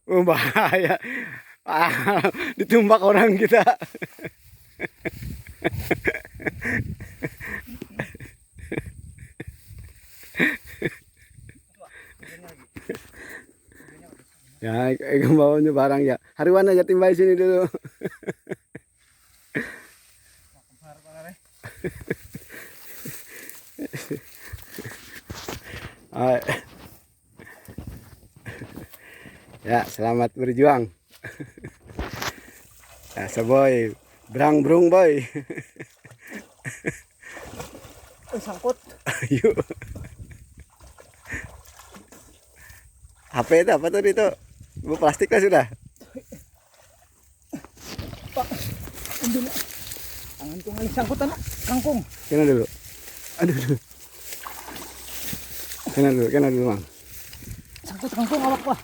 Oh, bahaya. Ditumbak orang kita. Ya, ikan bawanya barang ya. Hariwan aja timbal sini dulu. Ah, ya, selamat berjuang. Ya, seboy, berang brung boy. Sangkut. Ayo. HP itu apa tuh itu? Bu plastik lah sudah. Pak, ambil. Tangan tuh ngalih sangkut anak. Kangkung. Kena dulu. Aduh. Kena dulu, Mang. Sangkut kangkung awak, Pak.